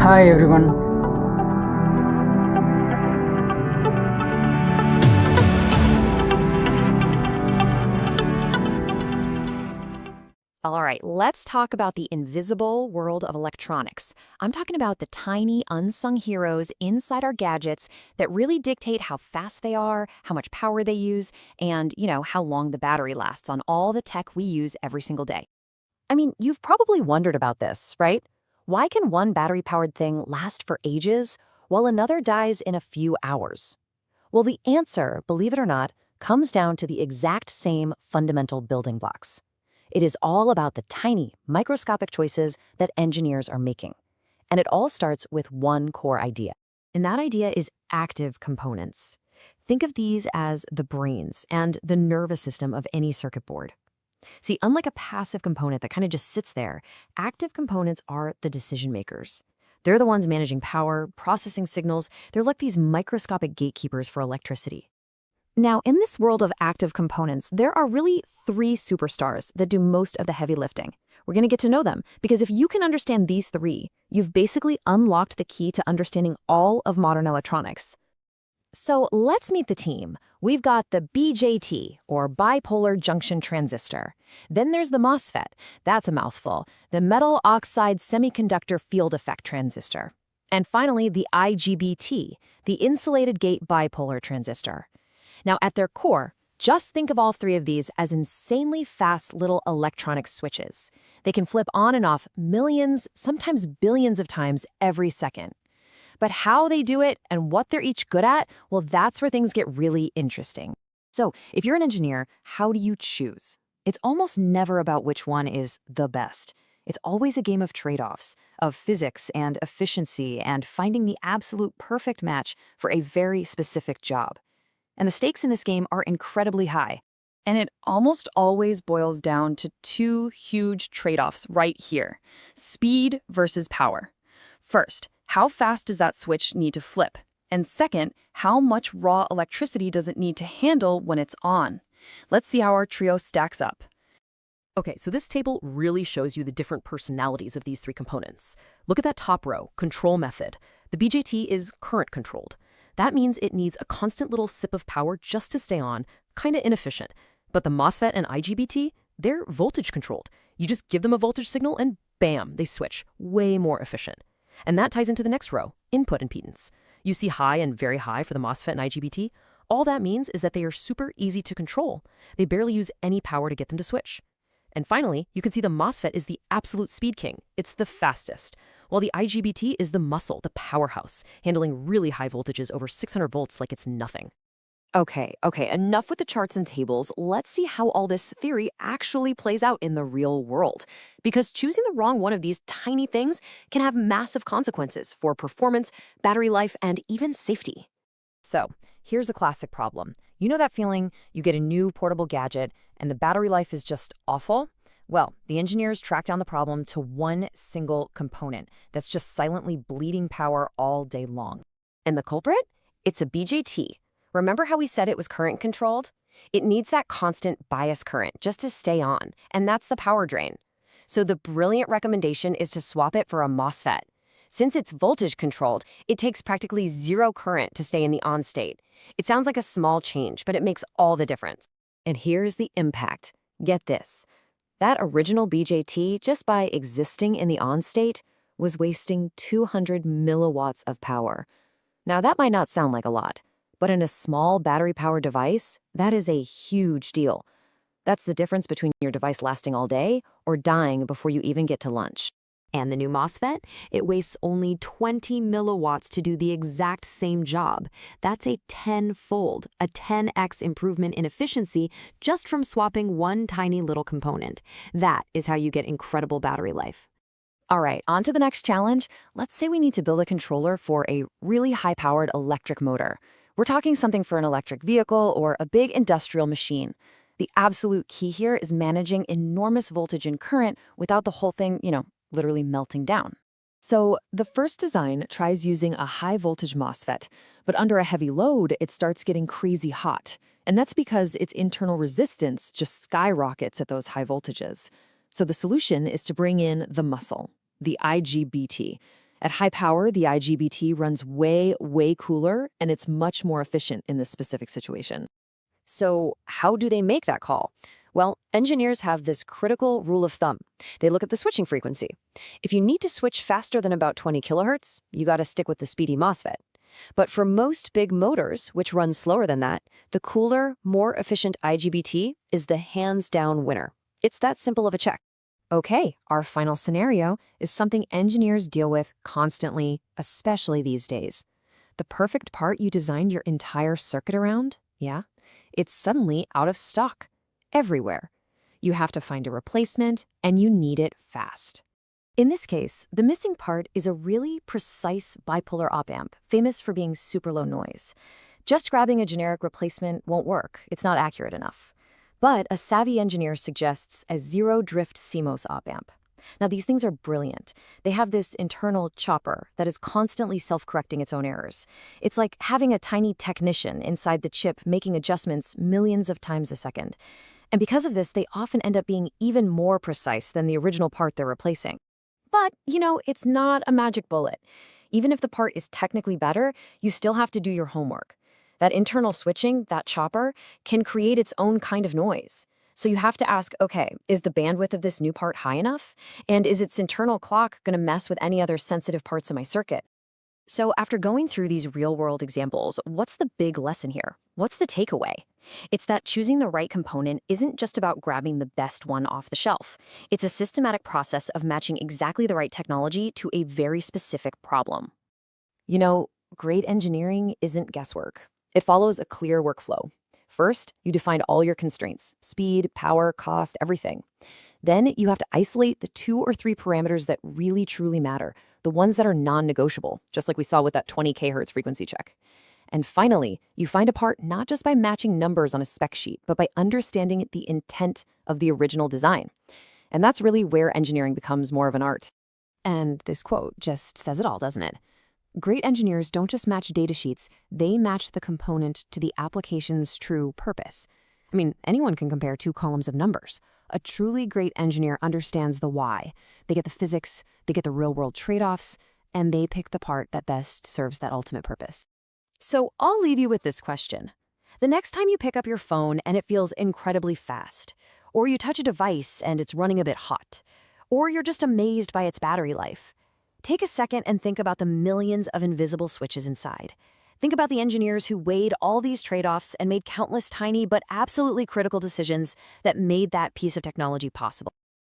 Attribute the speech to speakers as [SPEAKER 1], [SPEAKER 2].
[SPEAKER 1] Hi everyone.
[SPEAKER 2] All right, let's talk about the invisible world of electronics. I'm talking about the tiny, unsung heroes inside our gadgets that really dictate how fast they are, how much power they use, and, how long the battery lasts on all the tech we use every single day. I mean, you've probably wondered about this, right? Why can one battery-powered thing last for ages while another dies in a few hours? Well, the answer, believe it or not, comes down to the exact same fundamental building blocks. It is all about the tiny, microscopic choices that engineers are making. And it all starts with one core idea. And that idea is active components. Think of these as the brains and the nervous system of any circuit board. See, unlike a passive component that kind of just sits there, active components are the decision makers. They're the ones managing power, processing signals. They're like these microscopic gatekeepers for electricity. Now, in this world of active components, there are really three superstars that do most of the heavy lifting. We're going to get to know them, because if you can understand these three, you've basically unlocked the key to understanding all of modern electronics. So let's meet the team. We've got the BJT, or bipolar junction transistor. Then there's the MOSFET. That's a mouthful. The metal oxide semiconductor field effect transistor. And finally, the IGBT, the insulated gate bipolar transistor. Now, at their core, just think of all three of these as insanely fast little electronic switches. They can flip on and off millions, sometimes billions of times every second. But how they do it and what they're each good at, well, that's where things get really interesting. So, if you're an engineer, how do you choose? It's almost never about which one is the best. It's always a game of trade-offs, of physics and efficiency and finding the absolute perfect match for a very specific job. And the stakes in this game are incredibly high. And it almost always boils down to two huge trade-offs right here: speed versus power. First, how fast does that switch need to flip? And second, how much raw electricity does it need to handle when it's on? Let's see how our trio stacks up.
[SPEAKER 3] Okay, so this table really shows you the different personalities of these three components. Look at that top row, control method. The BJT is current controlled. That means it needs a constant little sip of power just to stay on, kinda inefficient. But the MOSFET and IGBT, they're voltage controlled. You just give them a voltage signal and bam, they switch, way more efficient. And that ties into the next row, input impedance. You see high and very high for the MOSFET and IGBT. All that means is that they are super easy to control. They barely use any power to get them to switch. And finally, you can see the MOSFET is the absolute speed king. It's the fastest. While the IGBT is the muscle, the powerhouse, handling really high voltages over 600 volts like it's nothing.
[SPEAKER 2] Okay, enough with the charts and tables. Let's see how all this theory actually plays out in the real world. Because choosing the wrong one of these tiny things can have massive consequences for performance, battery life, and even safety. So, here's a classic problem. You know that feeling you get a new portable gadget and the battery life is just awful? Well, the engineers tracked down the problem to one single component that's just silently bleeding power all day long. And the culprit? It's a BJT. Remember how we said it was current controlled? It needs that constant bias current just to stay on, and that's the power drain. So the brilliant recommendation is to swap it for a MOSFET. Since it's voltage controlled, it takes practically zero current to stay in the on state. It sounds like a small change, but it makes all the difference. And here's the impact. Get this. That original BJT, just by existing in the on state, was wasting 200 milliwatts of power. Now that might not sound like a lot, but in a small battery-powered device, that is a huge deal. That's the difference between your device lasting all day or dying before you even get to lunch. And the new MOSFET? It wastes only 20 milliwatts to do the exact same job. That's a tenfold, a 10x improvement in efficiency just from swapping one tiny little component. That is how you get incredible battery life. All right, on to the next challenge. Let's say we need to build a controller for a really high-powered electric motor. We're talking something for an electric vehicle or a big industrial machine. The absolute key here is managing enormous voltage and current without the whole thing, literally melting down. So the first design tries using a high voltage MOSFET, but under a heavy load, it starts getting crazy hot. And that's because its internal resistance just skyrockets at those high voltages. So the solution is to bring in the muscle, the IGBT. At high power, the IGBT runs way, way cooler, and it's much more efficient in this specific situation. So how do they make that call? Well, engineers have this critical rule of thumb. They look at the switching frequency. If you need to switch faster than about 20 kilohertz, you got to stick with the speedy MOSFET. But for most big motors, which run slower than that, the cooler, more efficient IGBT is the hands-down winner. It's that simple of a check. Okay, our final scenario is something engineers deal with constantly, especially these days. The perfect part you designed your entire circuit around, yeah, it's suddenly out of stock. Everywhere. You have to find a replacement, and you need it fast. In this case, the missing part is a really precise bipolar op-amp, famous for being super low noise. Just grabbing a generic replacement won't work. It's not accurate enough. But a savvy engineer suggests a zero-drift CMOS op-amp. Now, these things are brilliant. They have this internal chopper that is constantly self-correcting its own errors. It's like having a tiny technician inside the chip making adjustments millions of times a second. And because of this, they often end up being even more precise than the original part they're replacing. But, it's not a magic bullet. Even if the part is technically better, you still have to do your homework. That internal switching, that chopper, can create its own kind of noise. So you have to ask, okay, is the bandwidth of this new part high enough? And is its internal clock going to mess with any other sensitive parts of my circuit? So after going through these real-world examples, what's the big lesson here? What's the takeaway? It's that choosing the right component isn't just about grabbing the best one off the shelf. It's a systematic process of matching exactly the right technology to a very specific problem. Great engineering isn't guesswork. It follows a clear workflow. First, you define all your constraints: speed, power, cost, everything. Then you have to isolate the 2 or 3 parameters that really truly matter, the ones that are non-negotiable, just like we saw with that 20 kHz frequency check. And finally, you find a part not just by matching numbers on a spec sheet, but by understanding the intent of the original design. And that's really where engineering becomes more of an art. And this quote just says it all, doesn't it? Great engineers don't just match datasheets, they match the component to the application's true purpose. I mean, anyone can compare 2 columns of numbers. A truly great engineer understands the why. They get the physics, they get the real-world trade-offs, and they pick the part that best serves that ultimate purpose. So I'll leave you with this question. The next time you pick up your phone and it feels incredibly fast, or you touch a device and it's running a bit hot, or you're just amazed by its battery life, take a second and think about the millions of invisible switches inside. Think about the engineers who weighed all these trade-offs and made countless tiny but absolutely critical decisions that made that piece of technology possible.